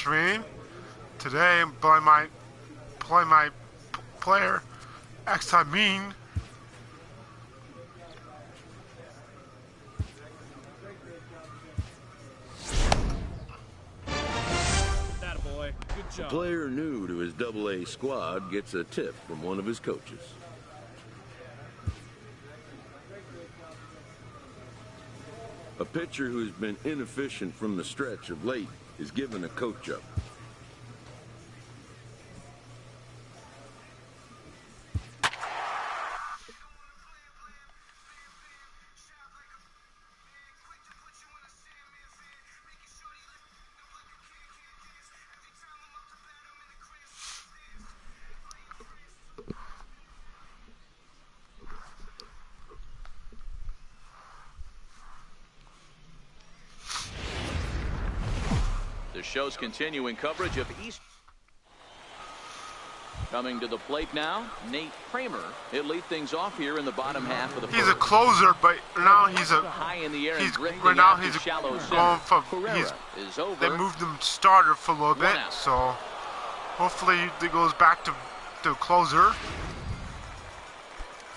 Livestream. Today I'm playing my player Ming. That boy. Good job. A player new to his AA squad gets a tip from one of his coaches. A pitcher who's been inefficient from the stretch of late is given a coach-up. The show's continuing coverage of East. Coming to the plate now, Nate Kramer. He'll lead things off here in the bottom half of the first. He's a closer, but now he's a high in the air. Right now he's going from is over. They moved him starter for a little bit, so hopefully he goes back to closer.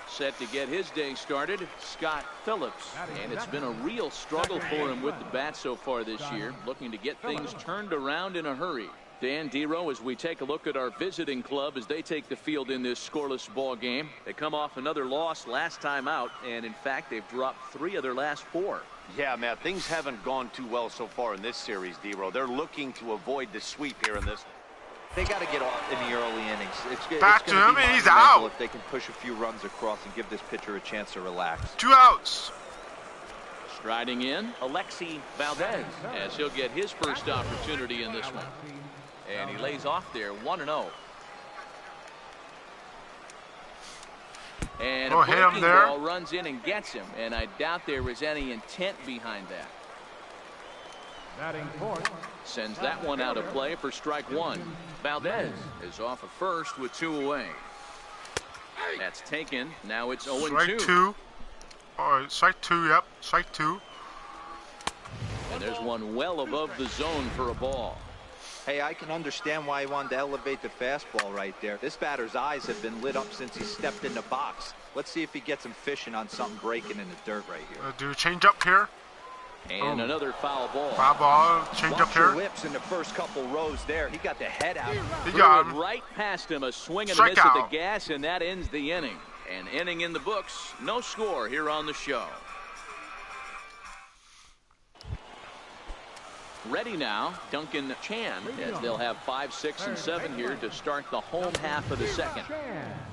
Set to get his day started, Scott Phillips, and it's been a real struggle for him with the bat so far this year, looking to get things turned around in a hurry. Dan Dero, as we take a look at our visiting club as they take the field in this scoreless ball game. They come off another loss last time out, and in fact they've dropped 3 of their last 4. Yeah, Matt, things haven't gone too well so far in this series, Dero. They're looking to avoid the sweep here in this. They got to get off in the early innings. Back to him, and he's out. If they can push a few runs across and give this pitcher a chance to relax. 2 outs. Striding in, Alexi Valdez, as he'll get his first opportunity in this one. And he lays off there, 1-0. And a breaking ball runs in and gets him, and I doubt there was any intent behind that. Sends that one out of play for strike 1. Valdez is off of first with 2 away. That's taken. Now it's 0-2. Strike 2. All right, strike 2. Yep, strike 2. And there's one well above the zone for a ball. Hey, I can understand why he wanted to elevate the fastball right there. This batter's eyes have been lit up since he stepped in the box. Let's see if he gets him fishing on something breaking in the dirt right here. Do a change up here. And another foul ball. Foul ball, change up here. Whips in the first couple rows there. He got the head out. He got him. Right past him, a swing and a miss at the gas, and that ends the inning. An inning in the books. No score here on the show. Ready now, Duncan Chan, as they'll have 5, 6, and 7 here to start the home half of the second.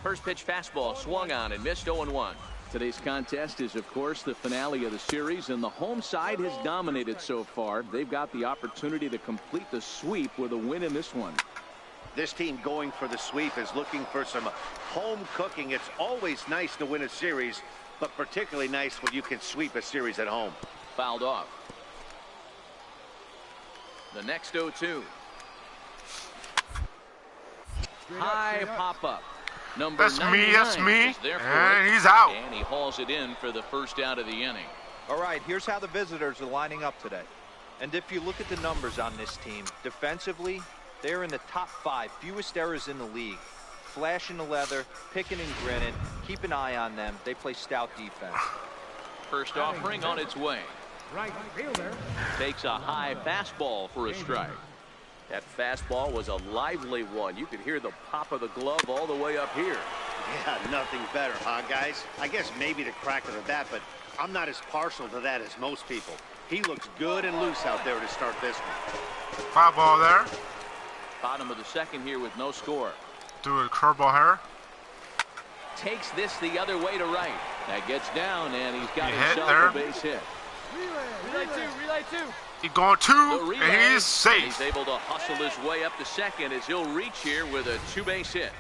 First pitch fastball swung on and missed 0-1. Today's contest is, of course, the finale of the series, and the home side has dominated so far. They've got the opportunity to complete the sweep with a win in this one. This team going for the sweep is looking for some home cooking. It's always nice to win a series, but particularly nice when you can sweep a series at home. Fouled off. The next 0-2. High pop-up. That's me, and he's out. And he hauls it in for the first out of the inning. All right, here's how the visitors are lining up today. And if you look at the numbers on this team, defensively, they're in the top 5, fewest errors in the league. Flashing the leather, picking and grinning, keep an eye on them. They play stout defense. First offering on its way. Right fielder. Takes a high fastball for a strike. That fastball was a lively one. You could hear the pop of the glove all the way up here. Yeah, nothing better, huh, guys? I guess maybe the crack of the bat, but I'm not as partial to that as most people. He looks good and loose out there to start this one. Foul ball there. Bottom of the second here with no score. Do a curveball here. Takes this the other way to right. That gets down, and he's got himself a base hit. Relay two. He's going 2, and he's safe. He's able to hustle his way up to second as he'll reach here with a 2-base hit.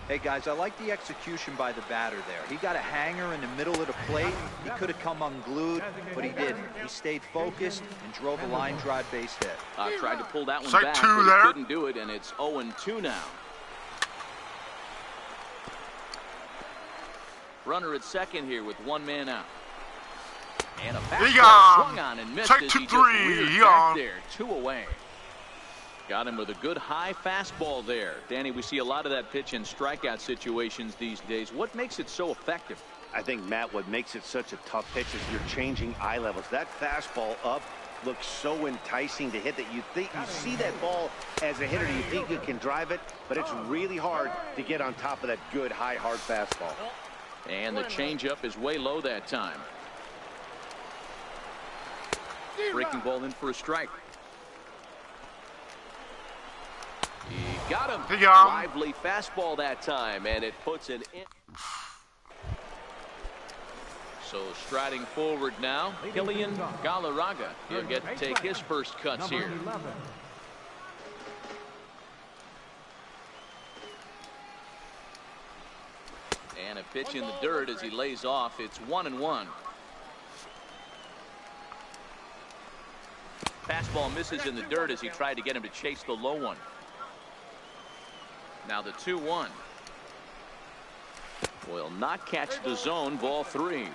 Hey, guys, I like the execution by the batter there. He got a hanger in the middle of the plate. He could have come unglued, but he didn't. He stayed focused and drove a line drive base hit. Tried to pull that one Strike back, 2 but there. he couldn't do it, and it's 0-2 now. Runner at second here with 1 man out. And a fastball swung on and missed as he just reared back there, 2 away. Got him with a good high fastball there. Danny, we see a lot of that pitch in strikeout situations these days. What makes it so effective? I think, Matt, what makes it such a tough pitch is you're changing eye levels. That fastball up looks so enticing to hit that you see that ball as a hitter, you think you can drive it, but it's really hard to get on top of that good high hard fastball. And the changeup is way low that time. Breaking ball in for a strike. He got him. Lively fastball that time, and it puts it in. So striding forward now, Killian Galarraga. He'll get to take his first cuts here. And a pitch in the dirt as he lays off. It's 1-1. Fastball misses in the dirt as he tried to get him to chase the low one. Now the 2-1. Will not catch the zone. Ball 3.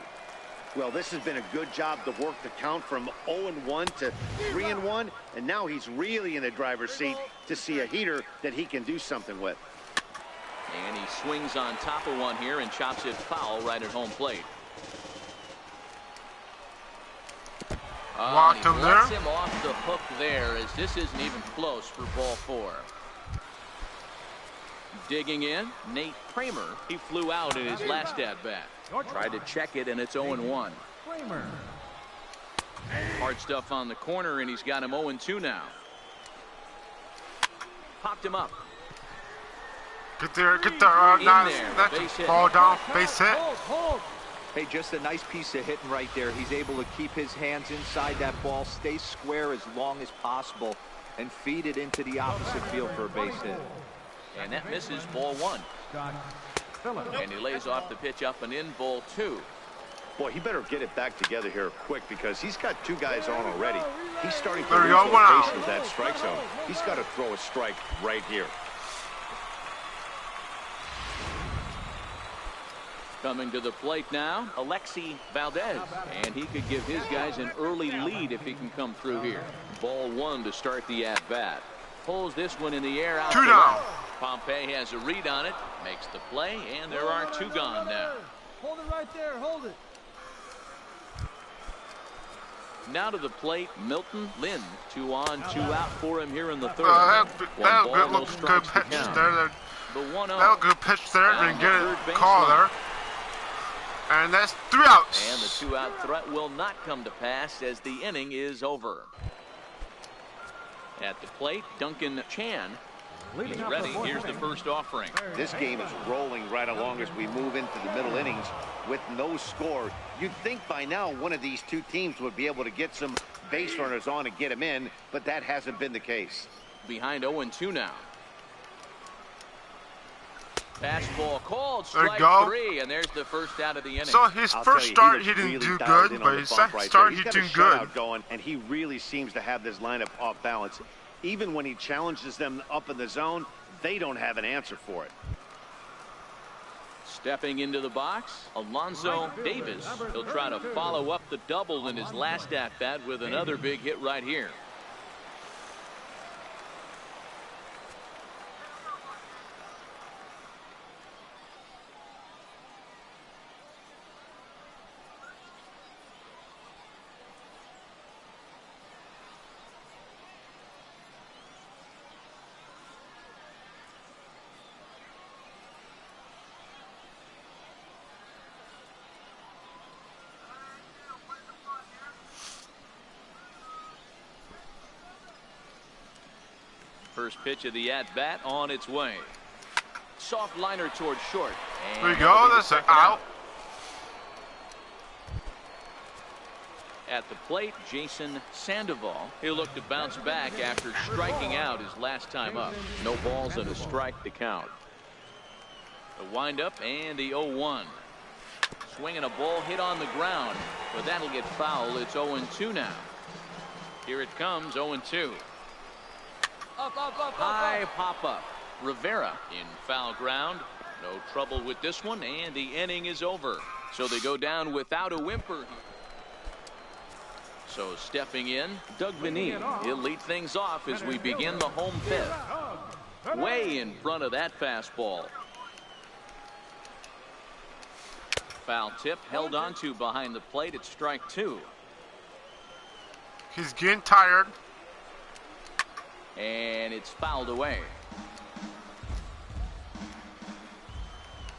Well, this has been a good job to work the count from 0-1 to 3-1, and now he's really in the driver's seat to see a heater that he can do something with. And he swings on top of one here and chops it foul right at home plate. Walked him there. Him off the hook there, as this isn't even close for ball 4. Digging in, Nate Kramer. He flew out in his last at-bat. Tried to check it, and it's 0-1. Hard stuff on the corner, and he's got him 0-2 now. Popped him up. Get there, nice. That's ball down, base hit. Hey, just a nice piece of hitting right there. He's able to keep his hands inside that ball, stay square as long as possible, and feed it into the opposite field for a base hit. And that misses ball 1. And he lays off the pitch up and in, ball 2. Boy, he better get it back together here quick because he's got 2 guys on already. He's starting to There lose you go, location of that strike zone. He's got to throw a strike right here. Coming to the plate now, Alexi Valdez. And he could give his guys an early lead if he can come through here. Ball 1 to start the at-bat. Pulls this one in the air out. 2 down. Pompey has a read on it, makes the play, and there are 2 gone now. Hold it right there. Hold it. Now to the plate, Milton Lynn. 2 on, 2 out for him here in the 3rd. That was good pitch there. The 1-0. That was good pitch there. Didn't get a call there. And that's 3 outs. And the 2-out threat will not come to pass as the inning is over. At the plate, Duncan Chan. He's ready. Here's the first offering. This game is rolling right along as we move into the middle innings with no score. You'd think by now one of these 2 teams would be able to get some base runners on and get them in, but that hasn't been the case. Behind 0-2 now. Fastball called, There you strike go. 3, and there's the first out of the inning. So his first start he didn't do good, but his second start he did good. Going, and he really seems to have this lineup off balance. Even when he challenges them up in the zone, they don't have an answer for it. Stepping into the box, Alonzo Davis. He'll try to follow up the double in his last at-bat with another big hit right here. First pitch of the at-bat on its way. Soft liner towards short. There you go. That's an out. At the plate, Jason Sandoval. He'll look to bounce back after striking out his last time up. No balls and a strike to count. The windup and the 0-1. Swinging a ball hit on the ground, but that'll get foul. It's 0-2 now. Here it comes, 0-2. High pop-up. Rivera in foul ground. No trouble with this one, and the inning is over. So they go down without a whimper. So stepping in, Doug Benine. He'll lead things off as we begin the home fifth. Way in front of that fastball. Foul tip held onto behind the plate at strike 2. He's getting tired. And it's fouled away.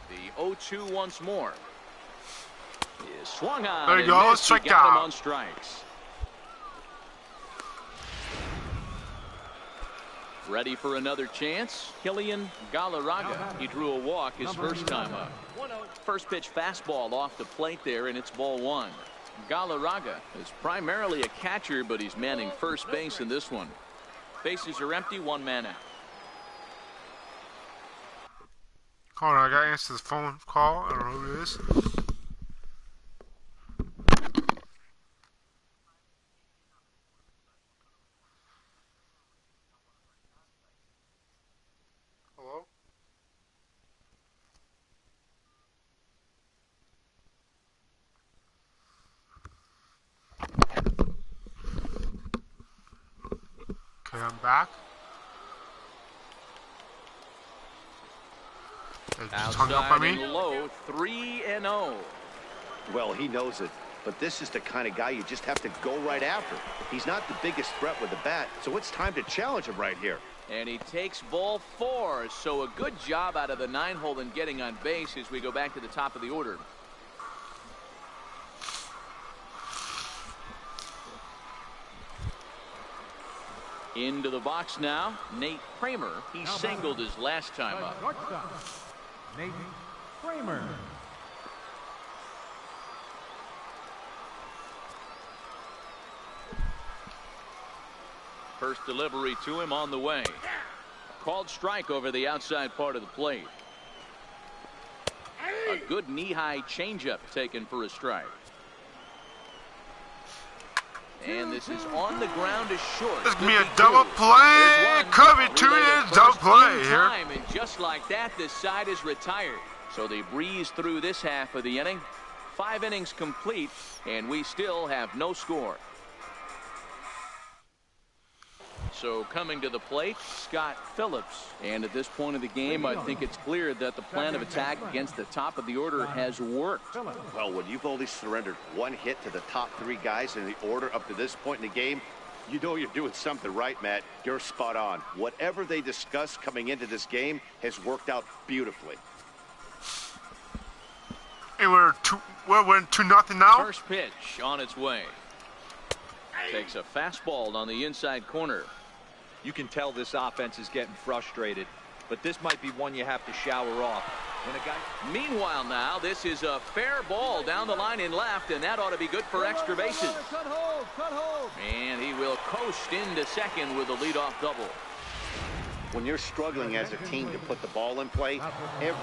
The 0-2 once more. Is swung on. There you go. Strike got him out. on strikes. Ready for another chance. Killian Galarraga. He drew a walk his first time up. First pitch fastball off the plate there, and it's ball 1. Galarraga is primarily a catcher, but he's manning first base in this one. Bases are empty, 1 man out. Hold on, I gotta answer this phone call. I don't know who it is. Hello? Okay, I'm back. They just hung up on Outside me. and low, 3-0. Well, he knows it, but this is the kind of guy you just have to go right after. He's not the biggest threat with the bat, so it's time to challenge him right here. And he takes ball 4, so a good job out of the 9-hole in getting on base as we go back to the top of the order. Into the box now, Nate Kramer. He singled his last time up. Nate Kramer. First delivery to him on the way. Called strike over the outside part of the plate. A good knee-high changeup taken for a strike. And this is on the ground to short. This could be a double play. Could be 2 innings double play here. And just like that, this side is retired. So they breeze through this half of the inning. 5 innings complete, and we still have no score. So coming to the plate, Scott Phillips. And at this point of the game, I think it's clear that the plan of attack against the top of the order has worked. Well, when you've only surrendered 1 hit to the top 3 guys in the order up to this point in the game, you know you're doing something right, Matt. You're spot on. Whatever they discussed coming into this game has worked out beautifully. And we're 2-0 now. First pitch on its way. Takes a fastball on the inside corner. You can tell this offense is getting frustrated, but this might be one you have to shower off. When a guy... Meanwhile now, this is a fair ball down the line in left, and that ought to be good for extra bases. Cut hold, cut hold. And he will coast into second with a leadoff double. When you're struggling as a team to put the ball in play, hey,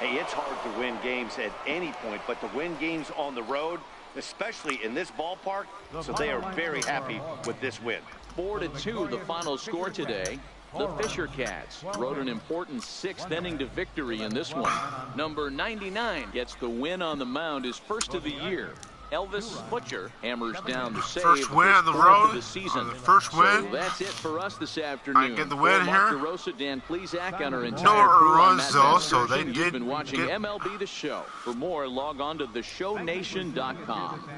it's hard to win games at any point, but to win games on the road, especially in this ballpark, so they are very happy with this win. 4-2 the final score today. The Fisher Cats rode an important 6th inning to victory in this one. Number 99 gets the win on the mound, his first of the year. Elvis Butcher hammers down the save. First win on the road. The season. The first win. So that's it for us this afternoon. I get the win for here. Mark DeRosa, Dan Plesac, and our entire No crew on runs Matt though, Bass so they Version. did You've been watching get... MLB The Show. For more, log on to theshownation.com.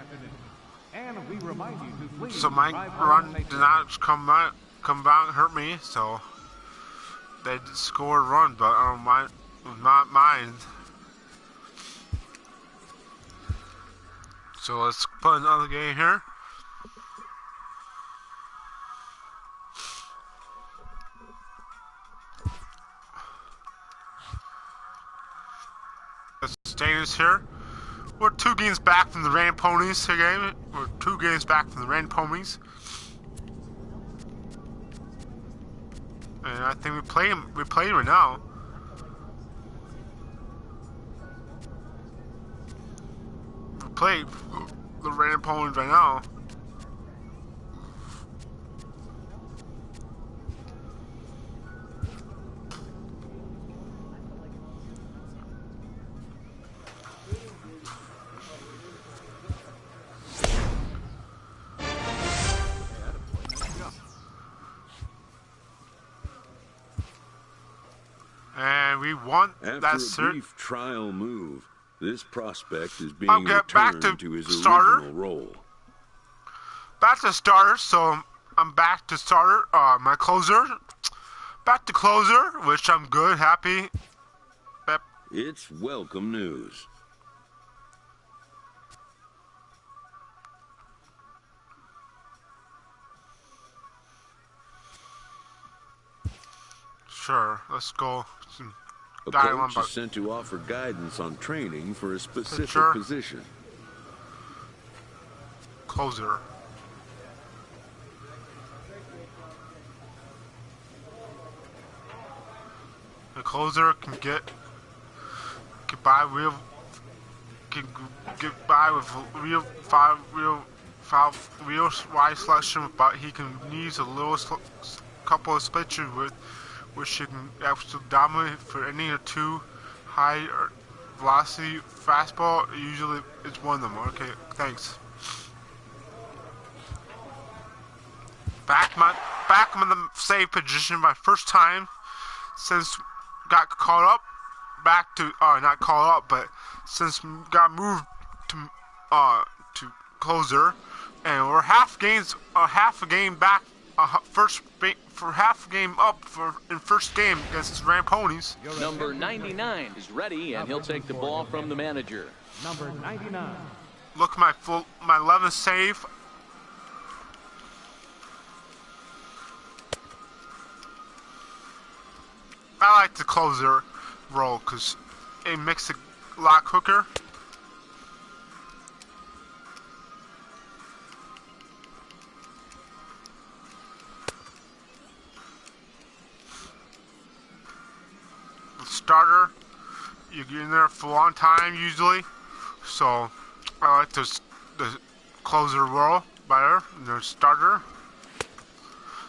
And we remind you to please So my run did not come back and hurt me, so they scored a run, but I don't mind, not mind. So let's put another game here. Let's stay here. We're 2 games back from the Rain Ponies game. We're 2 games back from the Rain Ponies. And I think we play right now. We play the Rain Ponies right now. And we won After that a brief trial move, this prospect is being I'll get back returned to to his starter. original role. Back to starter, so I'm back to starter. My closer. Back to closer, which I'm good, happy. Yep. It's welcome news. Sure, let's go. A Dialogue coach is sent to offer guidance on training for a specific Pitcher. position. Closer. The closer can get by real can get by with real wide selection, but he can use a little couple of pitches with which he can actually dominate for any or two high or velocity fastball. Usually it's one of them. Okay, thanks. Back in the save position my first time since got called up. Back to not called up, but since got moved to closer, and we're half a game back. For half a game up in first game against Ram Ponies. Number 99 is ready, and he'll take the ball from the manager. Number 99. Look at my 11th save. I like the closer role because it makes it a lot quicker. Starter, you get in there for a long time usually, so I like the closer role better than the starter.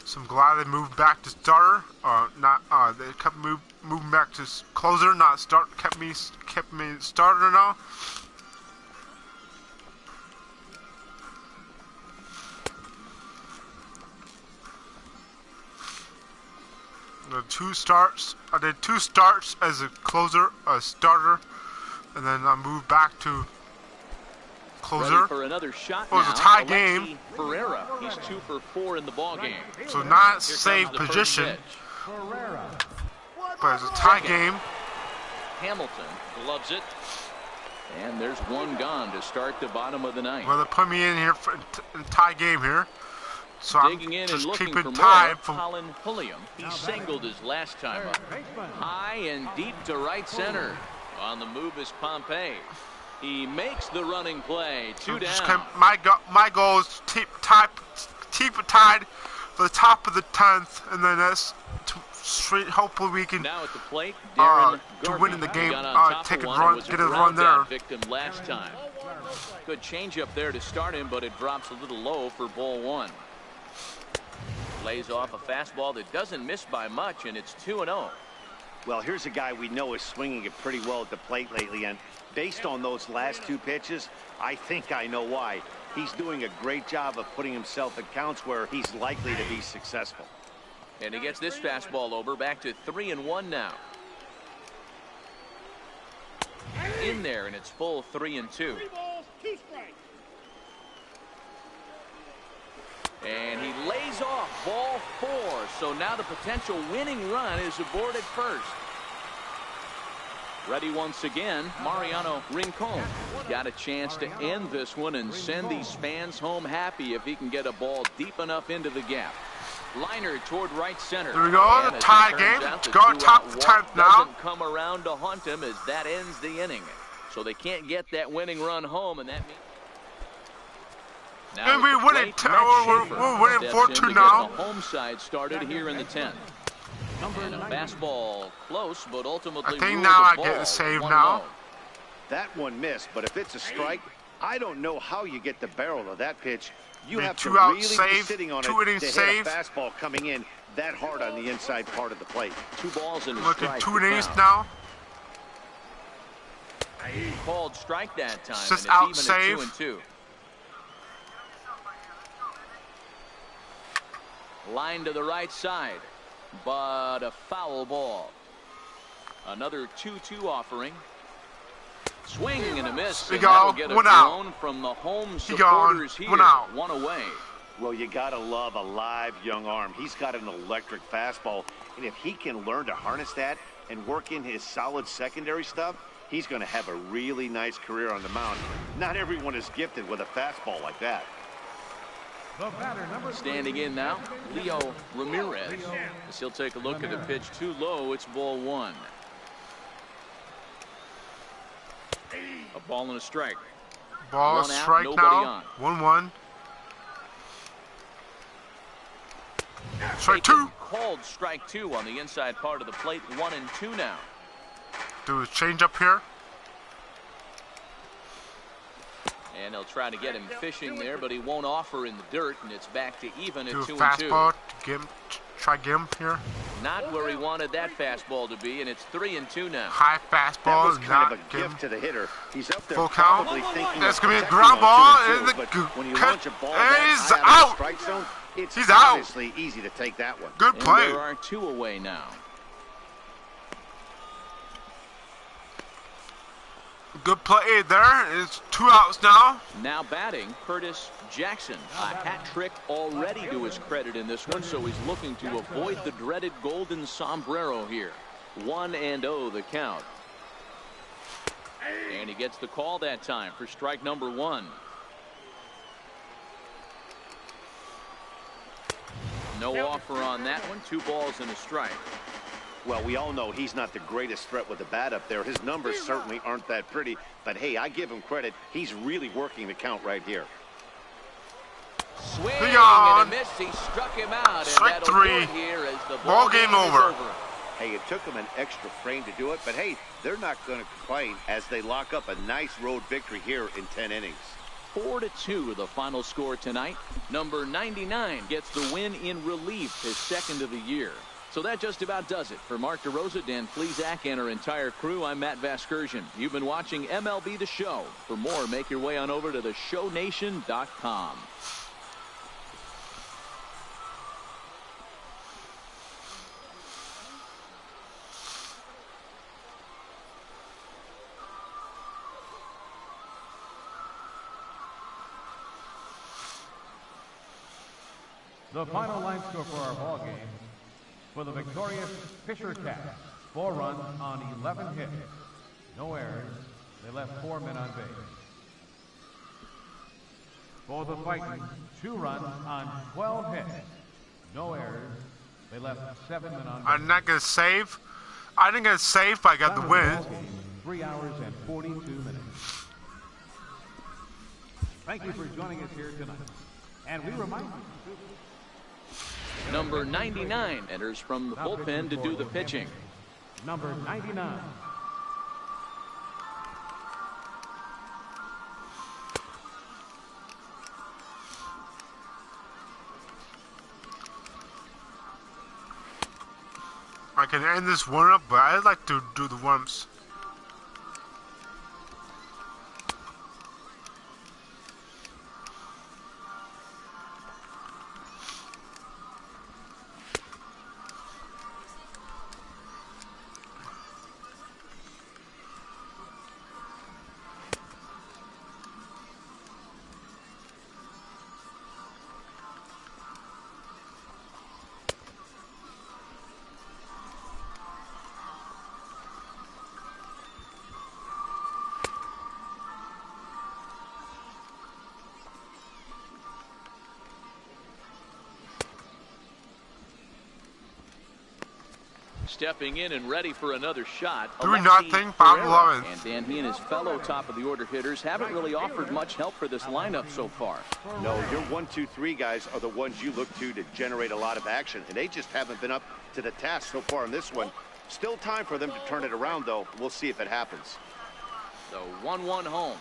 So I'm glad they moved back to starter. They kept moving back to closer, not start. Kept me starter now. The 2 starts. I did 2 starts as a closer, a starter, and then I moved back to closer. Ready for another shot It was now. a tie Alexi game. Ferreira. He's 2 for 4 in the ball game. So not Here save comes the first position, pitch. but it's a tie game. Hamilton gloves it. And there's one gone to start the bottom of the ninth. Well, they put me in here for in tie game here. So I'm Digging in and just looking keeping for tied more, from Colin Pulliam. He singled his last time up. High and deep to right center. On the move is Pompey. He makes the running play. 2 down. My goal is to keep it tied for the top of the 10th, and then that's hopefully we can Now at the plate, Darren to win in the game. got on top Take of a one, run, was get a run ground there. out victim last time. Good changeup there to start him, but it drops a little low for ball 1. Lays off a fastball that doesn't miss by much, and it's 2-0. Well, here's a guy we know is swinging it pretty well at the plate lately, and based on those last 2 pitches, I think I know why. He's doing a great job of putting himself at counts where he's likely to be successful. And he gets this fastball over, back to 3-1 now. In there, and it's full 3-2. And he lays off ball 4. So now the potential winning run is aboard at first. Ready once again, Mariano Rincon. Got a chance to end this one and send these fans home happy if he can get a ball deep enough into the gap. Liner toward right center. There we go, And the as it tie turns game. out, the Go top two-out the walk 10th now. doesn't come around to haunt him as that ends the inning. So they can't get that winning run home, and that means. Now And we at the win it. plate, Matt Schaefer We're winning steps 4-2 in to get now. the home side started here in the 10th. And a fastball close, but ultimately I think ruled now a I ball, get the save 1-0. now. That one missed, but if it's a strike, I don't know how you get the barrel of that pitch. You Be have to 2-out really be save, sitting on it 2 innings to save. hit a fastball coming in that hard on the inside part of the plate. 2 balls and a Look strike. at 2 to innings count. now. Called strike that time. Just and out it's save. even at 2-2. Line to the right side, but a foul ball. Another 2-2 offering. Swing and a miss. There And you that'll go. get a One out. drone from the home There you go. supporters here. One out. One away. Well, you got to love a live young arm. He's got an electric fastball, and if he can learn to harness that and work in his solid secondary stuff, he's going to have a really nice career on the mound. Not everyone is gifted with a fastball like that. The batter, number 3. Standing in now, Leo Ramirez. As he'll take a look at the pitch too low. It's ball 1. A ball and a strike. Ball, One out, strike nobody now. on. 1-1. Strike 2. Called strike 2 on the inside part of the plate. 1-2 now. Do a change up here. And they'll try to get him fishing there, but he won't offer in the dirt, and it's back to even at Do a 2-2. fastball. Try him here. Not where he wanted that fastball to be, and it's 3-2 now. High That fastball was is kind not of a him. gift to the hitter. He's up there Full count. probably thinking That's of gonna be a protecting ground on ball, 2-2, and the but when you cut- launch a ball and that he's high out of out. the strike zone, it's He's out. obviously easy to take that one. Good And play. there are 2 away now. Good play there. It's 2 outs now. Now batting, Curtis Jackson. A hat trick already to his credit in this one, so he's looking to avoid the dreaded golden sombrero here. 1-0 the count. And he gets the call that time for strike number 1. No offer on that one. 2 balls and a strike. Well, we all know he's not the greatest threat with the bat up there. His numbers certainly aren't that pretty, but hey, I give him credit. He's really working the count right here. Swing Beyond. and a miss. He struck him out. Strike and that'll 3. do it here as the Ball game is over. Hey, it took him an extra frame to do it, but hey, they're not going to complain as they lock up a nice road victory here in 10 innings. 4-2 the final score tonight. Number 99 gets the win in relief, his 2nd of the year. So that just about does it. For Mark DeRosa, Dan Plesac, and our entire crew, I'm Matt Vasgersian. You've been watching MLB The Show. For more, make your way on over to theshownation.com. The final line score for our ball game. For the victorious Fisher Cats, 4 runs on 11 hits. No errors. They left 4 men on base. For the Titans, 2 runs on 12 hits. No errors. They left 7 men on base. I'm not gonna save. I didn't get saved, but I got the Time of win. ball game, 3 hours and 42 minutes. Thank you for joining us here tonight. And we remind you. Number 99 enters from the bullpen to do the pitching. Number 99. I can end this warm up, but I'd like to do the warm-ups. Stepping in and ready for another shot. 3-0, Alexi bottom Pereira. 11. And Dan, he and his fellow top of the order hitters haven't really offered much help for this lineup so far. No, your 1, 2, 3 guys are the ones you look to generate a lot of action, and they just haven't been up to the task so far in this one. Still time for them to turn it around, though. We'll see if it happens. The 1-1 home.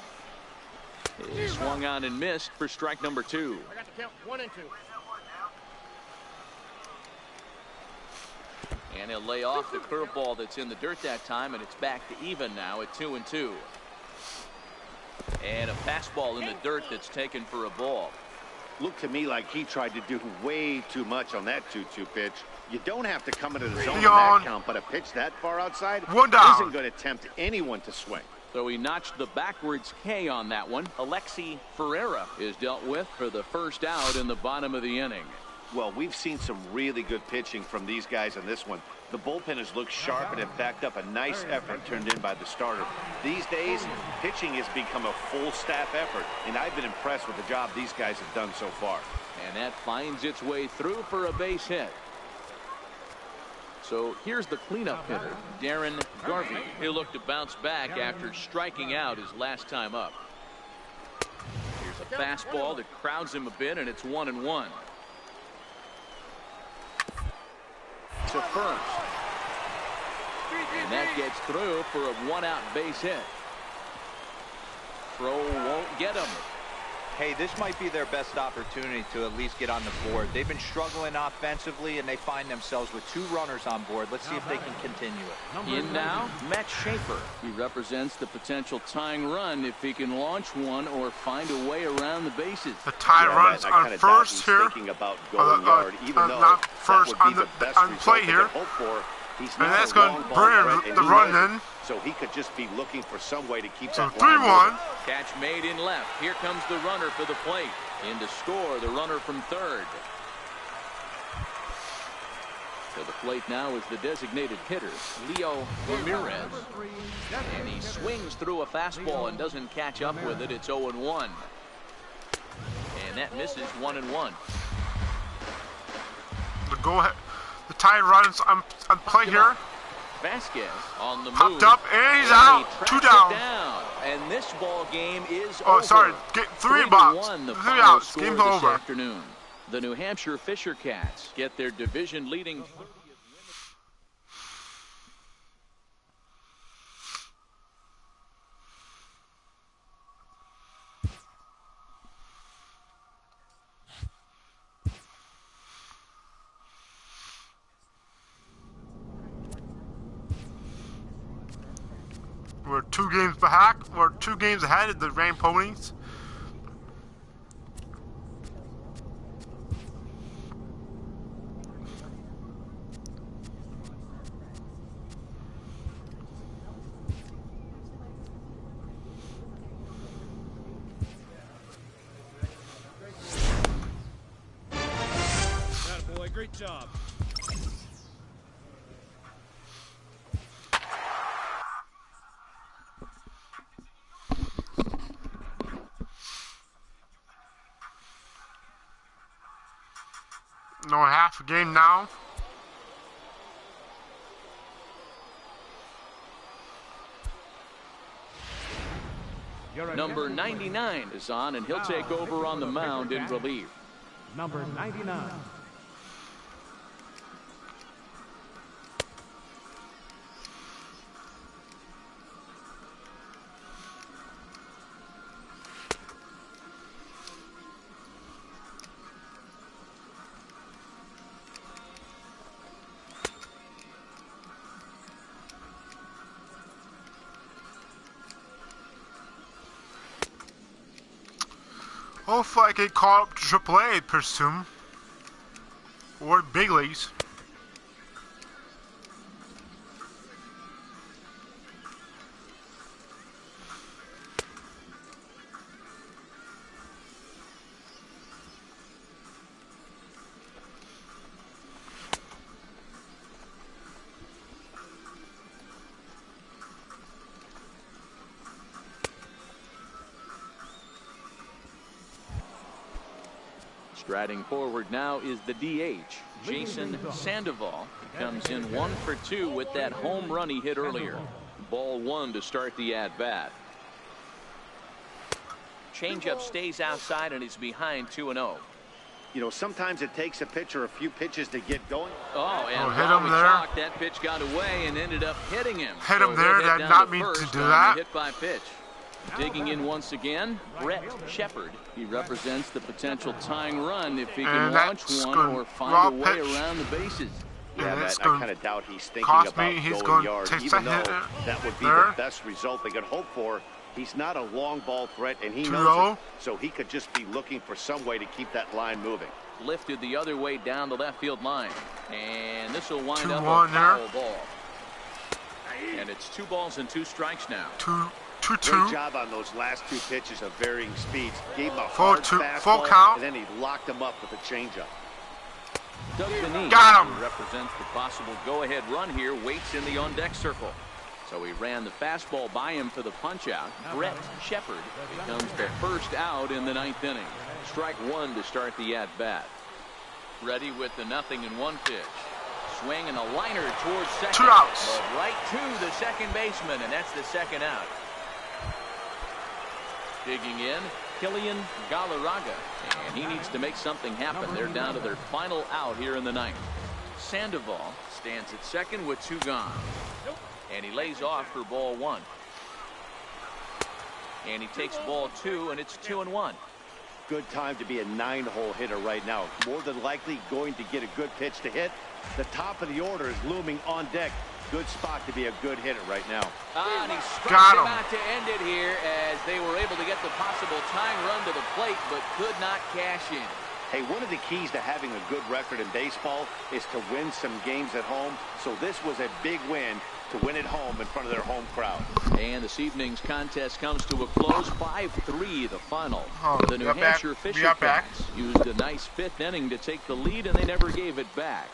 He swung on and missed for strike number 2. I got the count 1 and 2. And he'll lay off the curveball that's in the dirt that time, and it's back to even now at 2-2. And a fastball in the dirt that's taken for a ball. Looked to me like he tried to do way too much on that 2-2 pitch. You don't have to come into the zone in Leon. that count, but a pitch that far outside One down. isn't going to tempt anyone to swing. So he notched the backwards K on that one. Alexi Ferreira is dealt with for the first out in the bottom of the inning. Well, we've seen some really good pitching from these guys in this one. The bullpen has looked sharp and have backed up a nice effort turned in by the starter. These days, pitching has become a full staff effort, and I've been impressed with the job these guys have done so far. And that finds its way through for a base hit. So here's the cleanup hitter, Darren Garvey. He'll look to bounce back after striking out his last time up. Here's a fastball that crowds him a bit, and it's 1-1. To first. And that gets through for a one-out base hit. Throw won't get him. Hey, this might be their best opportunity to at least get on the board. They've been struggling offensively, and they find themselves with 2 runners on board. Let's see if they can continue it. In now, Matt Schaefer. He represents the potential tying run if he can launch one or find a way around the bases. The tie runs on first here. Thinking about going yard, even though not first, that would be on the best on play result they here. could hope for. He's And not that's a going long to ball burn threat, and the he run knows it. in. So he could just be looking for some way to keep So that line 3-1. moving. Catch made in left. Here comes the runner for the plate. In to score, the runner from third. To the plate now is the designated hitter, Leo Ramirez. And he swings through a fastball and doesn't catch up with it. It's 0-1. And that misses 1-1. The go ahead. The tie runs on play here. Vasquez on the move. Popped up and he's And out. he 2 tracks it down. And this ball game is Oh, over. sorry. Get 3 box. 3-1 the 3 final outs. score Game's this over. afternoon. The New Hampshire Fisher Cats get their division leading. We're 2 games back. We're 2 games ahead of the Rain Ponies. Attaboy, great job. No, half a game now. Number 99 is on, and he'll take over on the mound in relief. Number 99. Hopefully I get called up to AAA pretty soon. Or big leagues. Striding forward now is the DH, Jason Sandoval. Comes in 1 for 2 with that home run he hit earlier. Ball 1 to start the at-bat. Changeup stays outside and is behind 2-0. You know, sometimes it takes a pitcher a few pitches to get going. Oh, and hit while him we there. talked, that pitch got away and ended up hitting him. Hit him So there. he'll head Did down not to mean to first do on that. the hit by pitch. Digging in once again, Brett Shepard. He represents the potential tying run if he can And launch that's one good. or find Raw a way pitch. around the bases. Yeah, that's I gonna kind of doubt he's thinking cost about me. He's going gonna yard, take even that though hit that would be there. the best result they could hope for. He's not a long ball threat, and he 2-0. knows it, so he could just be looking for some way to keep that line moving. lifted the other way down the left field line. And this will wind up a 2-1 foul there. ball. And it's 2 balls and 2 strikes now. 2-2. Great job on those last 2 pitches of varying speeds. Gave him a Full hard full fastball, count. and then he locked him up with a changeup. Doug Benitez, Got him. who represents the possible go-ahead run here, waits in the on-deck circle. So he ran the fastball by him for the punch-out. Brett Shepard becomes the first out in the 9th inning. Strike 1 to start the at-bat. Ready with the 0-1 pitch. Swing and a liner towards second. 2 outs. But right to the second baseman, and that's the second out. Digging in, Killian Galarraga. And he needs to make something happen. They're down to their final out here in the 9th. Sandoval stands at second with 2 gone. And he lays off for ball 1. And he takes ball 2, and it's 2-1. Good time to be a 9-hole hitter right now. More than likely going to get a good pitch to hit. The top of the order is looming on deck. Good spot to be a good hitter right now. And he strikes Got him him. out to end it here as they were able to get the possible tying run to the plate, but could not cash in. Hey, one of the keys to having a good record in baseball is to win some games at home. So this was a big win to win at home in front of their home crowd. And this evening's contest comes to a close, 5-3 the final. Oh, The we New got back. Hampshire We Fisher got back. Cats used a nice 5th inning to take the lead, and they never gave it back.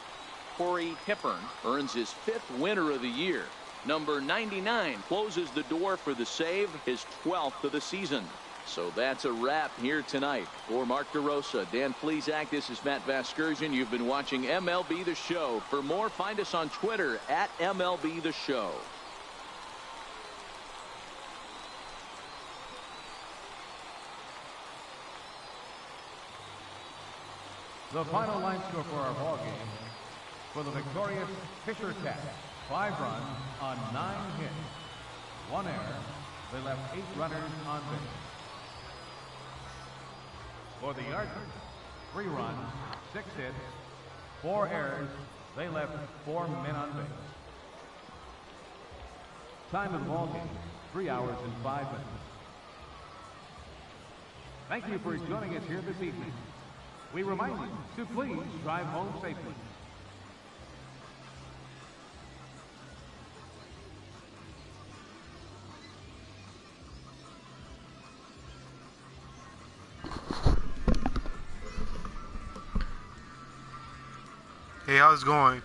Corey Hippern earns his 5th winner of the year. Number 99 closes the door for the save, his 12th of the season. So that's a wrap here tonight. For Mark DeRosa, Dan Plesac, this is Matt Vasgersian. You've been watching MLB The Show. For more, find us on Twitter at MLB The Show. The final line score for our ball game. For the victorious Fisher Cats, 5 runs on 9 hits. 1 error. They left 8 runners on base. For the Archers, 3 runs, 6 hits, 4 errors. They left 4 men on base. Time of the ball game, 3 hours and 5 minutes. Thank you for joining us here this evening. We remind you to please drive home safely. Hey, how's it going?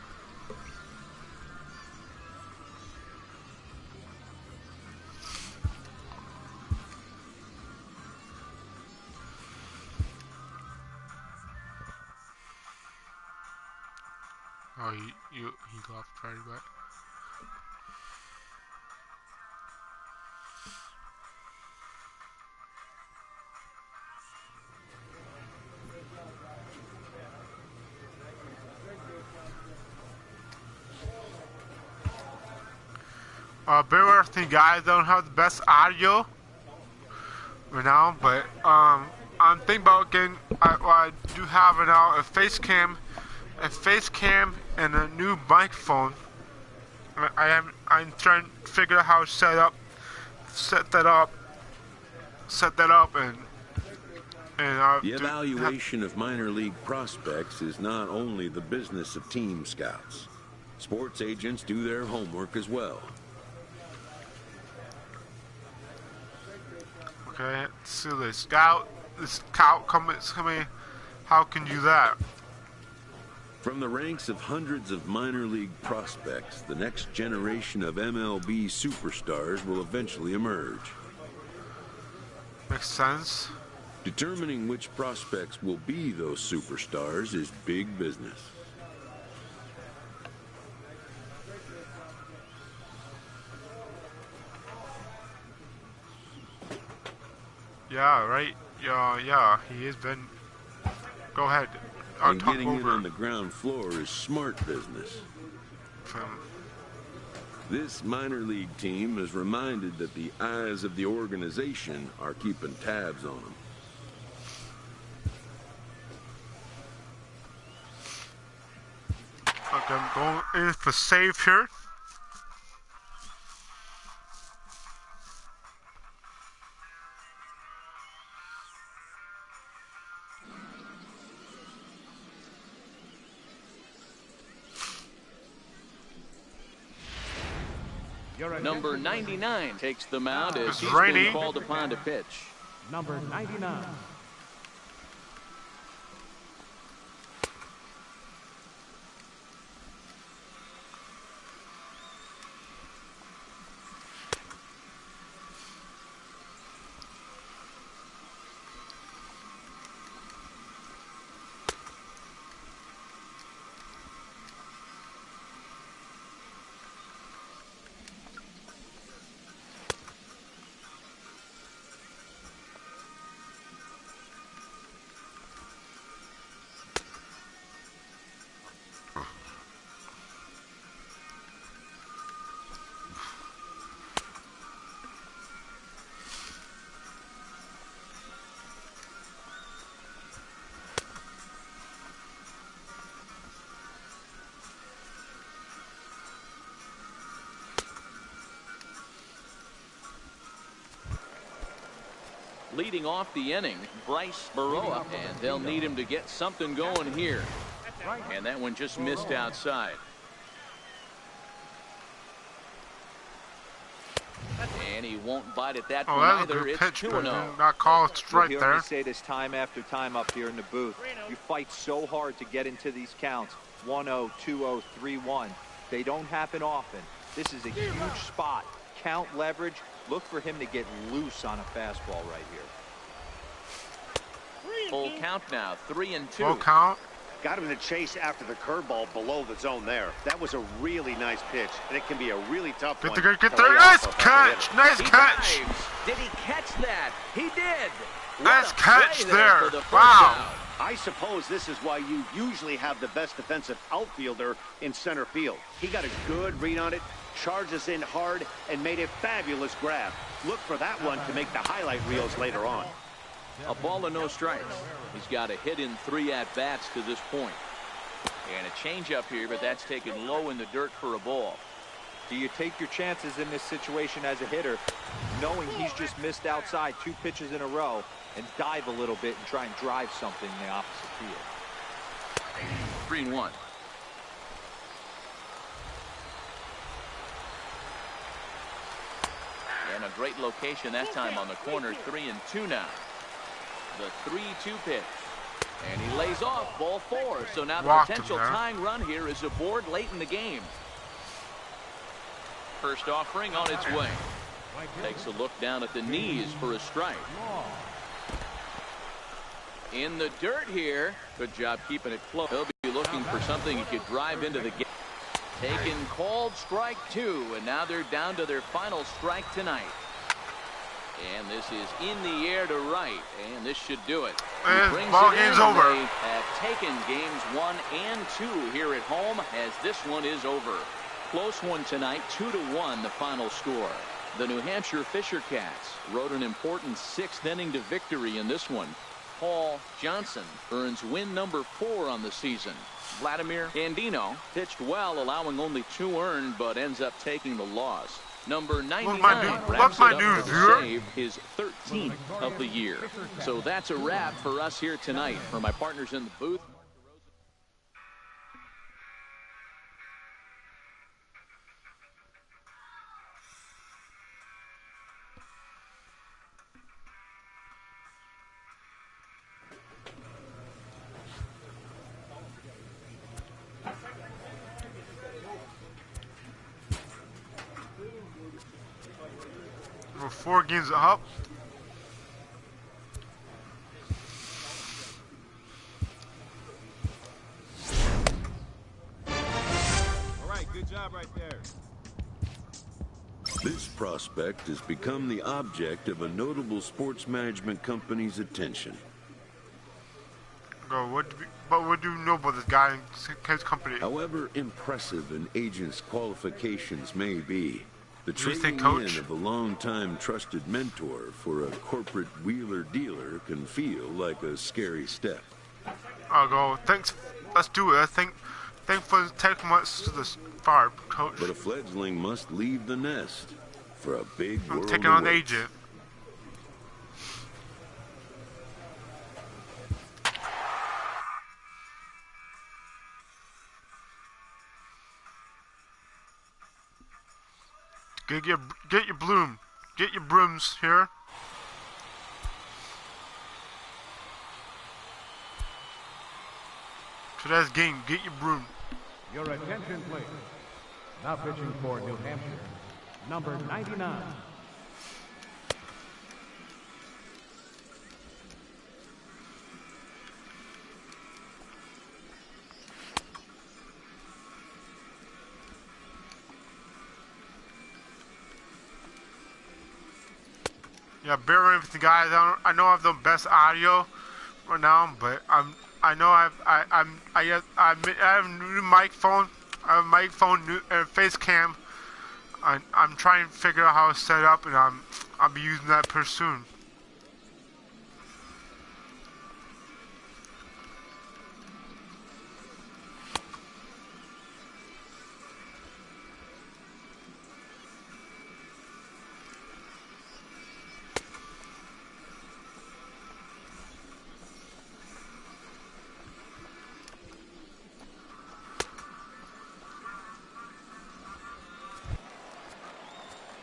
Oh, he left right back. Bear with me, guys. I don't have the best audio right now, but I'm thinking about getting. I do have it now a face cam and a new microphone. I'm trying to figure out how to set that up, and The evaluation of minor league prospects is not only the business of team scouts. Sports agents do their homework as well. Okay, let's see this scout coming. How can you do that? From the ranks of hundreds of minor league prospects, the next generation of MLB superstars will eventually emerge. Makes sense. Determining which prospects will be those superstars is big business. Yeah, right. Yeah, he has been. Go ahead. I'll And talk getting in over on the ground floor is smart business. from. This minor league team is reminded that the eyes of the organization are keeping tabs on them. Okay, I'm going in for save here. Number 99 takes the mound as It's he's raining. been called upon to pitch. Number 99. Leading off the inning, Bryce Baroa, and they'll need him to get something going here. And that one just missed outside. And he won't bite at that one That's a either. good It's pitch, 2-0. but not called strike You'll hear there. me say this time after time up here in the booth. You fight so hard to get into these counts. 1-0, 2-0, 3-1. They don't happen often. This is a huge spot. Count leverage. Look for him to get loose on a fastball right here. Full count now, 3-2. Full count. Got him in the chase after the curveball below the zone there. That was a really nice pitch, and it can be a really tough one. Get there. to Nice lay off of catch. a hitter. Nice He catch. dives. Did he catch that? He did. Nice What a catch play there. for the first Wow. out. I suppose this is why you usually have the best defensive outfielder in center field. He got a good read on it, charges in hard, and made a fabulous grab. Look for that one to make the highlight reels later on. A ball and no strikes. He's got a hit in 3 at-bats to this point. And a changeup here, but that's taken low in the dirt for a ball. Do you take your chances in this situation as a hitter, knowing he's just missed outside 2 pitches in a row, and dive a little bit and try and drive something in the opposite field? 3-1. And a great location that time on the corner. 3-2 now. The 3-2 pitch. And he lays off ball 4. So now the Walked him potential there. tying run here is aboard late in the game. First offering on its way. Takes a look down at the knees for a strike. In the dirt here. Good job keeping it close. He'll be looking for something he could drive into the game. Taken called strike 2, and now they're down to their final strike tonight. And this is in the air to right, and this should do it. He And brings ball it game's in, over. They have taken games 1 and 2 here at home, as this one is over. Close one tonight, 2-1 the final score. The New Hampshire Fisher Cats rode an important 6th inning to victory in this one. Paul Johnson earns win number 4 on the season. Vladimir Andino pitched well, allowing only 2 earned, but ends up taking the loss. Number 99 wraps it up for the save, his 13th of the year. So that's a wrap for us here tonight. For my partners in the booth, We're 4 games up. All right, good job right there. This prospect has become the object of a notable sports management company's attention. Go. What do you know about this guy and his company? However impressive an agent's qualifications may be, the Did you say trading coach? in of a long-time trusted mentor for a corporate wheeler-dealer can feel like a scary step. I'll go. Thanks. Let's do it. Thanks for taking us to the fire, coach. But a fledgling must leave the nest for a big I'm world taking on the awaits. agent. Get your brooms here. Today's game, get your broom. Your attention, please. Now pitching for New Hampshire, number 99. Yeah, bear with the guys. I know I have the best audio right now, but I have a new microphone. I have a microphone, new face cam. I'm trying to figure out how to set it up, and I'll be using that pretty soon.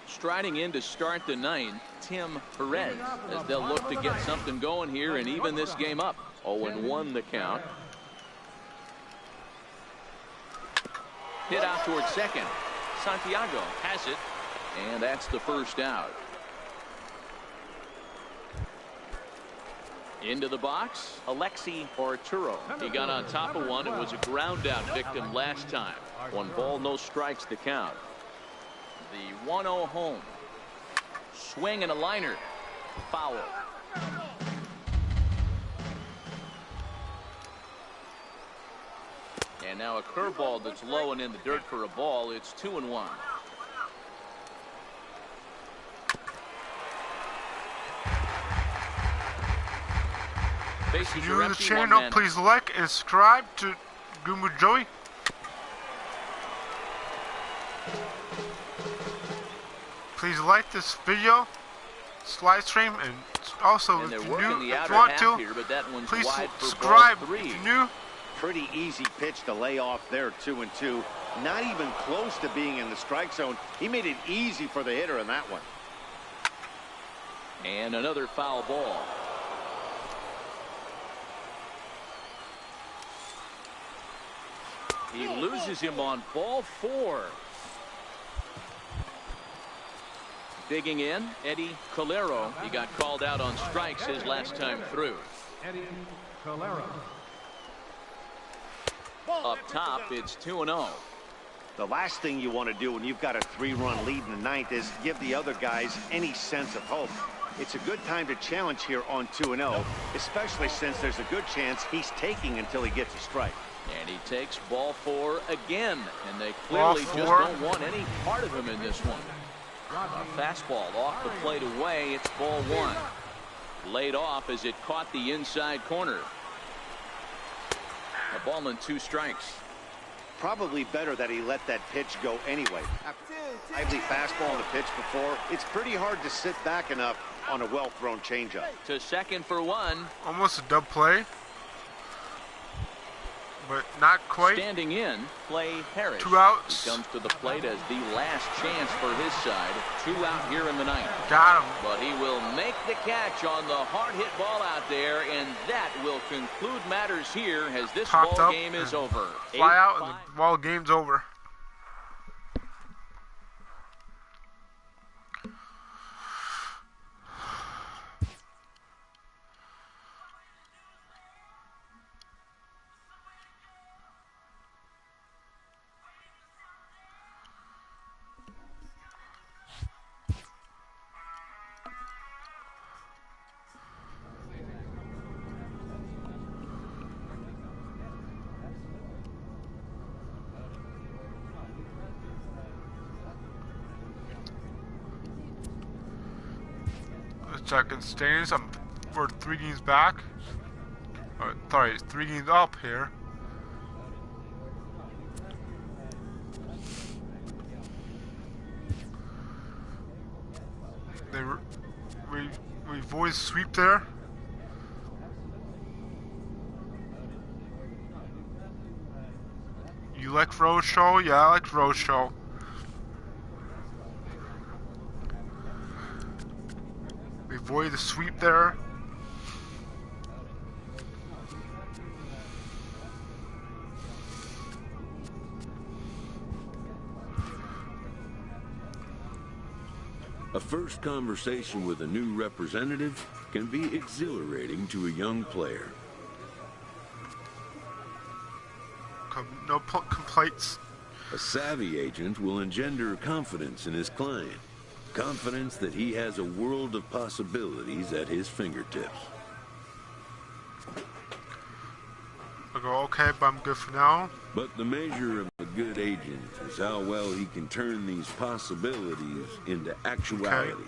Striding in to start the ninth, Tim Perez, as they'll look to get something going here and even this game up. 0-1 the count. Hit out towards second. Santiago has it, and that's the first out. Into the box, Alexi Arturo. He got on top of one and was a ground out victim last time. 1 ball, no strikes to count. The 1-0 home. Swing and a liner. Foul. And now a curveball that's low and in the dirt for a ball. It's 2-1. If you're new to the channel, please like and subscribe to Goomu Joey. Please like this video, this live stream, and also if you want to, please subscribe if you're new. Pretty easy pitch to lay off there, 2-2. Not even close to being in the strike zone. He made it easy for the hitter in that one. And another foul ball. He loses him on ball 4. Digging in, Eddie Calero. He got called out on strikes his last time through. Eddie Calero. Up top, it's 2-0. The last thing you want to do when you've got a 3-run lead in the ninth is give the other guys any sense of hope. It's a good time to challenge here on 2-0, especially since there's a good chance he's taking until he gets a strike. And he takes ball 4 again, and they clearly just don't want any part of him in this one. A fastball off the plate away. It's ball 1. Laid off as it caught the inside corner. A ball and 2 strikes. Probably better that he let that pitch go anyway. Lively fastball on the pitch before. It's pretty hard to sit back enough on a well-thrown changeup. To second for 1. Almost a dub play, but not quite. Standing in, Clay Harris. 2 outs. He comes to the plate as the last chance for his side. 2 out here in the ninth. Got him. But he will make the catch on the hard hit ball out there, and that will conclude matters here as this ball game is over. Fly out and the ball game's over. Checking standings. We're 3 games back. Sorry, 3 games up here. We voiced sweep there. You like Road Show? Yeah, I like Road Show. We avoid the sweep there. A first conversation with a new representative can be exhilarating to a young player. No complaints. A savvy agent will engender confidence in his client. Confidence that he has a world of possibilities at his fingertips. I go, okay, but I'm good for now. But the measure of a good agent is how well he can turn these possibilities into actualities.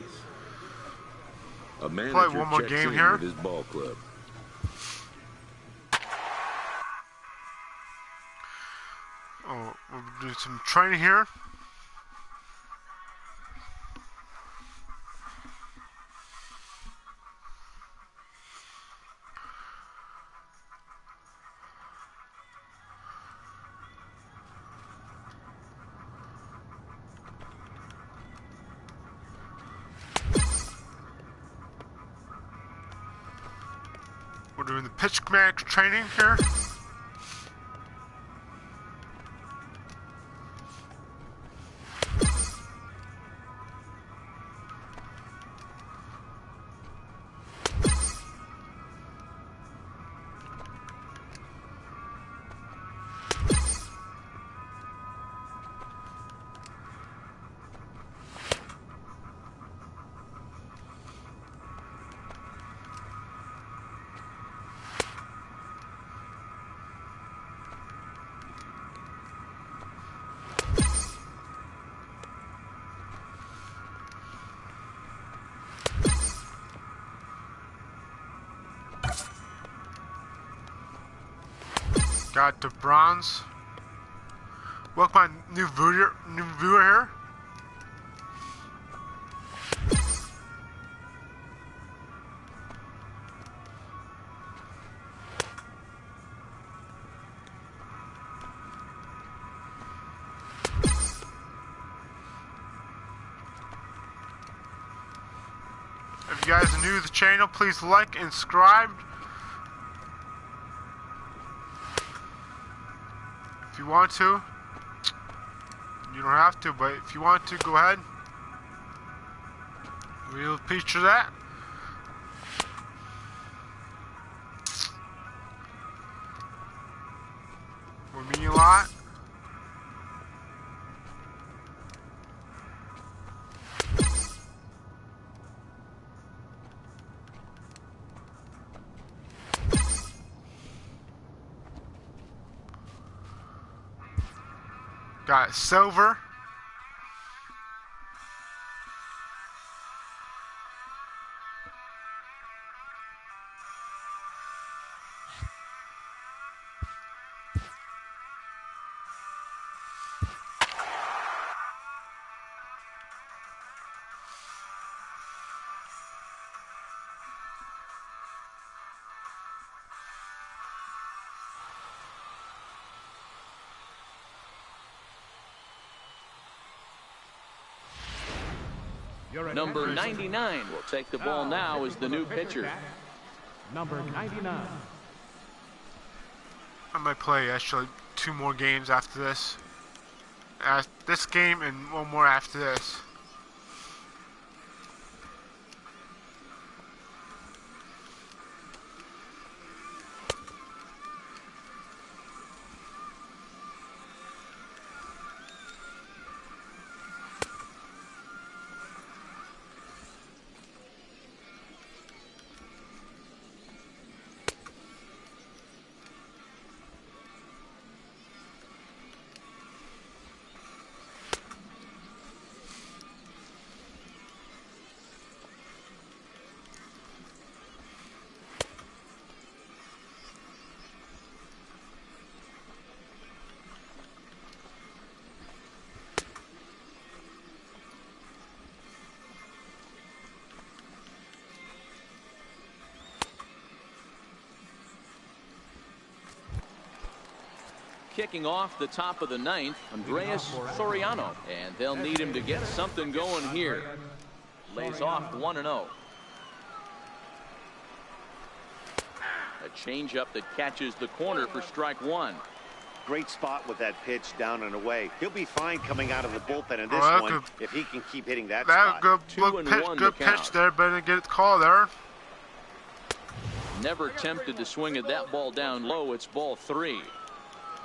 Okay. A manager Play one more checks game in here. with his ball club. Oh, we'll do some training here. We're doing the pitch command training here. Got the bronze. Welcome my new viewer here. If you guys are new to the channel, please like and subscribe. If you want to, you don't have to, but if you want to, go ahead. We'll feature that. We're meeting a lot. Got silver. Number 99 will take the ball now as the new pitcher. Number 99. I might play actually 2 more games after this. This game and 1 more after this. Kicking off the top of the 9th, Andreas Soriano, and they'll need him to get something going here. Lays off 1-0. A changeup that catches the corner for strike one. Great spot with that pitch down and away. He'll be fine coming out of the bullpen in this one if he can keep hitting that spot. Good pitch there, but didn't get it called there. Never tempted to swing at that ball down low. It's ball 3.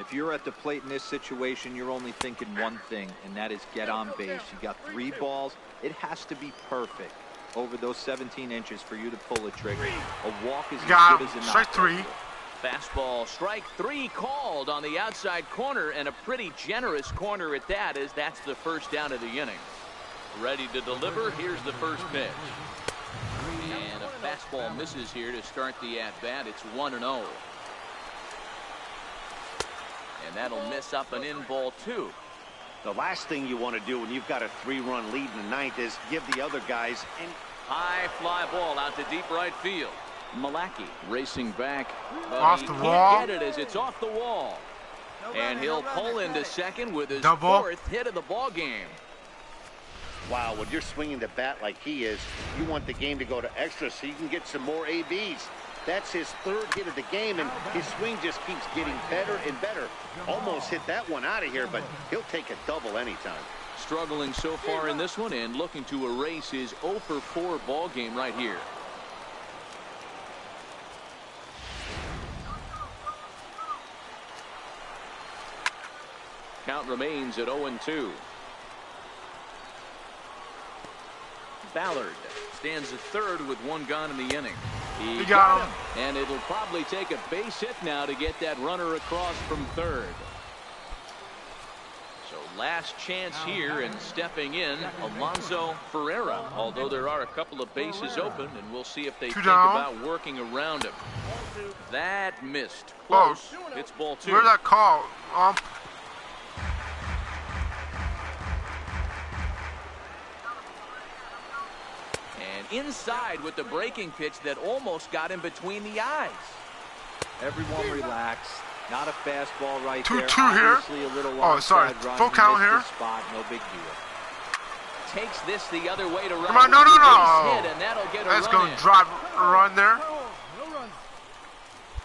If you're at the plate in this situation, you're only thinking one thing, and that is get on base. You got 3 balls. It has to be perfect over those 17 inches for you to pull a trigger. A walk is as good as a knock. Strike 3. Fastball, strike 3 called on the outside corner, and a pretty generous corner at that, as that's the first down of the inning. Ready to deliver. Here's the first pitch. And a fastball misses here to start the at-bat. It's 1-0. And that'll miss up and in ball 2. The last thing you want to do when you've got a 3-run lead in the 9th is give the other guys any... High fly ball out to deep right field. Malaki racing back. Off the wall. Can't get it as it's off the wall. And he'll pull into second with his fourth hit of the ball game. Wow, when you're swinging the bat like he is, you want the game to go to extra so you can get some more ABs. That's his 3rd hit of the game, and his swing just keeps getting better and better. Almost hit that one out of here, but he'll take a double anytime. Struggling so far in this one and looking to erase his 0 for 4 ball game right here. Count remains at 0-2. Ballard stands at third with 1 gone in the inning. He got him. And it'll probably take a base hit now to get that runner across from third. So last chance here, and stepping in, Alonso Ferreira. Although there are a couple of bases open, and we'll see if they think about working around him. That missed. Close. It's ball 2. Where's that call? Inside with the breaking pitch that almost got him between the eyes. Everyone relax. Not a fastball right 2-2 there. 2 here. A little sorry. Full count here. Spot, no big deal. Takes this the other way to right. Come on, no. Hit, and that'll get That's going to drive a run there.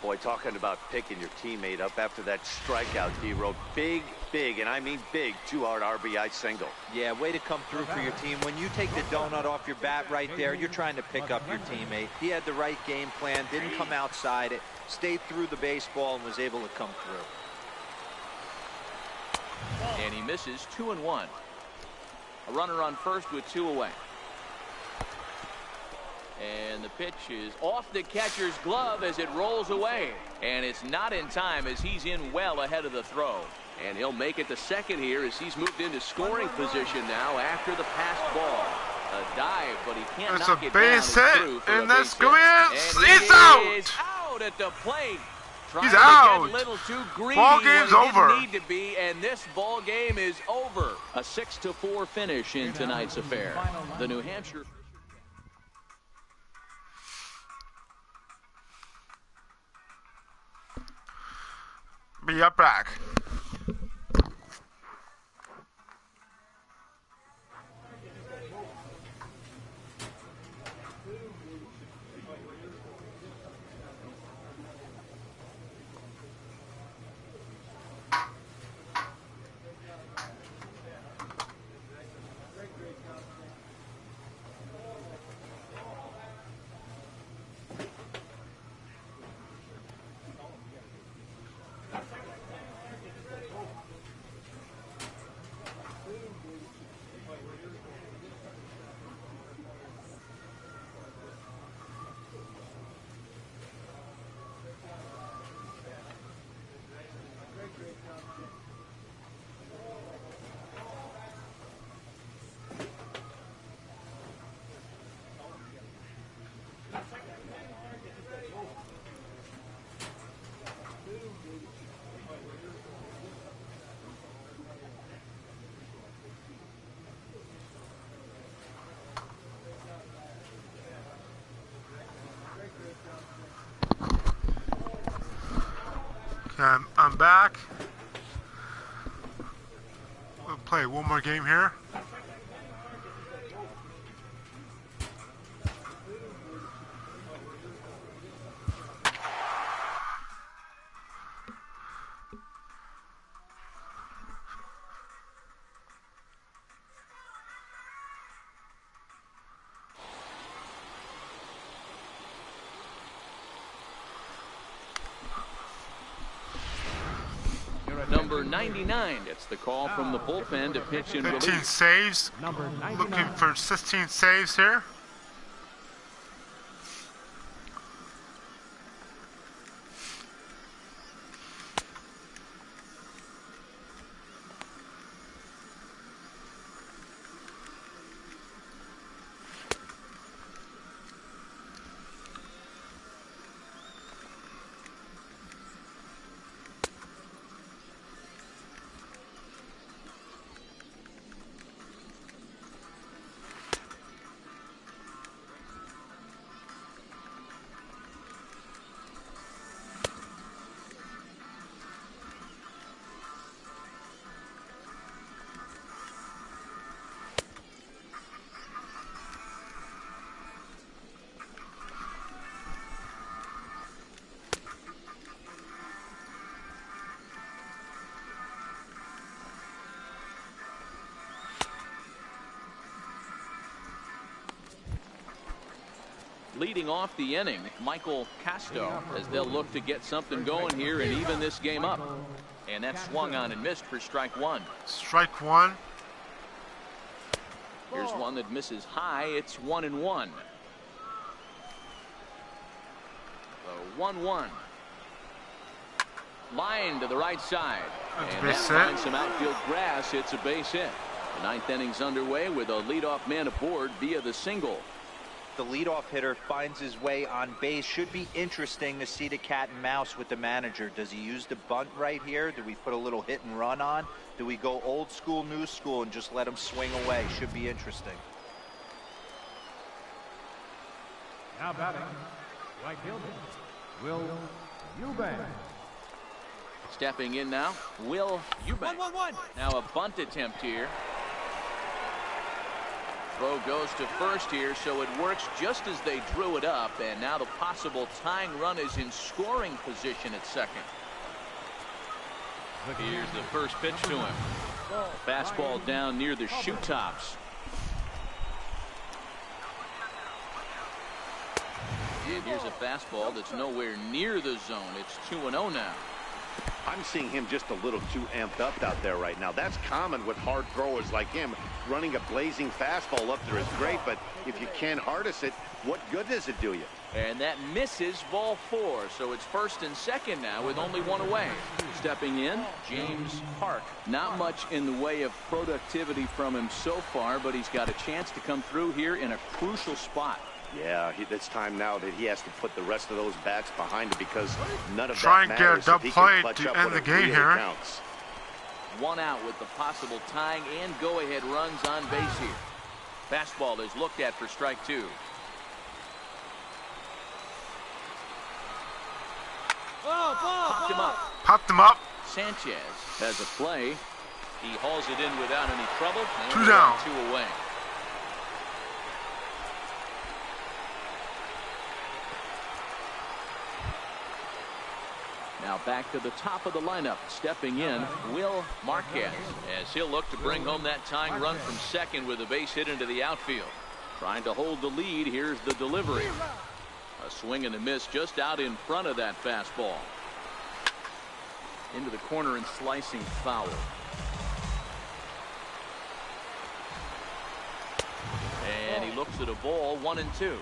Boy, talking about picking your teammate up after that strikeout, D-Road. Big, and I mean big, 2-hard RBI single. Yeah, way to come through for your team. When you take the donut off your bat right there, you're trying to pick up your teammate. He had the right game plan, didn't come outside it, stayed through the baseball, and was able to come through. And he misses 2-1. A runner on first with 2 away. And the pitch is off the catcher's glove as it rolls away. And it's not in time as he's in well ahead of the throw. And he'll make it to second here as he's moved into scoring position now after the passed ball. A dive, but he can't knock it down. It's a base hit, and that's going in. He's out at the plate. He's out. To get a little too greedy. Ball game's over. Need to be, and this ball game is over. A 6-4 finish in tonight's affair. The New Hampshire. Be right back. I'm back. We'll play one more game here. 99 gets the call from the bullpen to pitch in 15 relief. saves. Looking for 16 saves here. Leading off the inning, Michael Casto, as they'll look to get something going here and even this game up. And that swung on and missed for strike one. Strike one. Here's one that misses high. It's 1-1. The 1-1. Line to the right side. And that finds some outfield grass. It's a base hit. The ninth inning's underway with a leadoff man aboard via the single. The leadoff hitter finds his way on base. Should be interesting to see the cat and mouse with the manager. Does he use the bunt right here? Do we put a little hit and run on? Do we go old school, new school, and just let him swing away? Should be interesting. Now batting, right fielder, Will Eubank. Stepping in now, Will Eubank. 1-1-1. Now a bunt attempt here. Throw goes to first here, so it works just as they drew it up, and now the possible tying run is in scoring position at second. Here's the first pitch to him. Fastball down near the shoe tops. And here's a fastball that's nowhere near the zone. It's 2-0 now. I'm seeing him just a little too amped up out there right now. That's common with hard throwers like him. Running a blazing fastball up there is great, but if you can't harness it, what good does it do you? And that misses ball 4, so it's first and second now with only one away. Stepping in, James Park. Not much in the way of productivity from him so far, but he's got a chance to come through here in a crucial spot. Yeah, it's time now that he has to put the rest of those bats behind him because none of Try that and get a matters double if he can play clutch to up end when the it game really here. counts. One out with the possible tying and go-ahead runs on base here. Fastball is looked at for strike 2. Popped him up. Popped him up. Sanchez has a play. He hauls it in without any trouble. And 2 down. 2 away. Now back to the top of the lineup. Stepping in, Will Marquez, as he'll look to bring home that tying run from second with a base hit into the outfield. Trying to hold the lead. Here's the delivery. A swing and a miss just out in front of that fastball. Into the corner and slicing foul. And he looks at a ball, 1-2.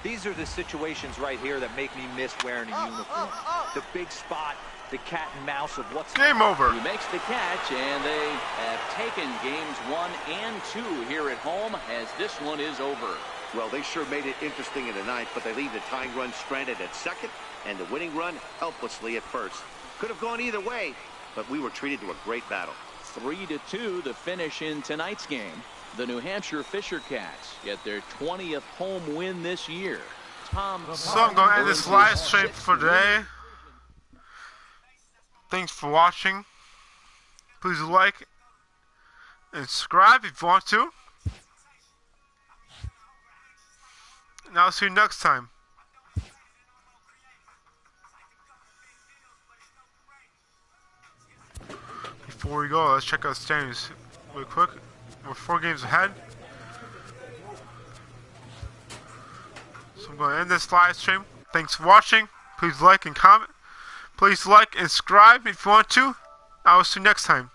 These are the situations right here that make me miss wearing a uniform. The big spot, the cat and mouse of what's game over. He makes the catch, and they have taken games 1 and 2 here at home as this one is over. Well, they sure made it interesting in the ninth, but they leave the tying run stranded at second and the winning run helplessly at first. Could have gone either way, but we were treated to a great battle. 3-2 the finish in tonight's game. The New Hampshire Fisher Cats get their 20th home win this year. So I'm going to end this live stream for today. Thanks for watching. Please like and subscribe if you want to. And I'll see you next time. Before we go, let's check out the standings real quick. We're 4 games ahead. So I'm going to end this live stream. Thanks for watching. Please like and comment. Please like and subscribe if you want to. I will see you next time.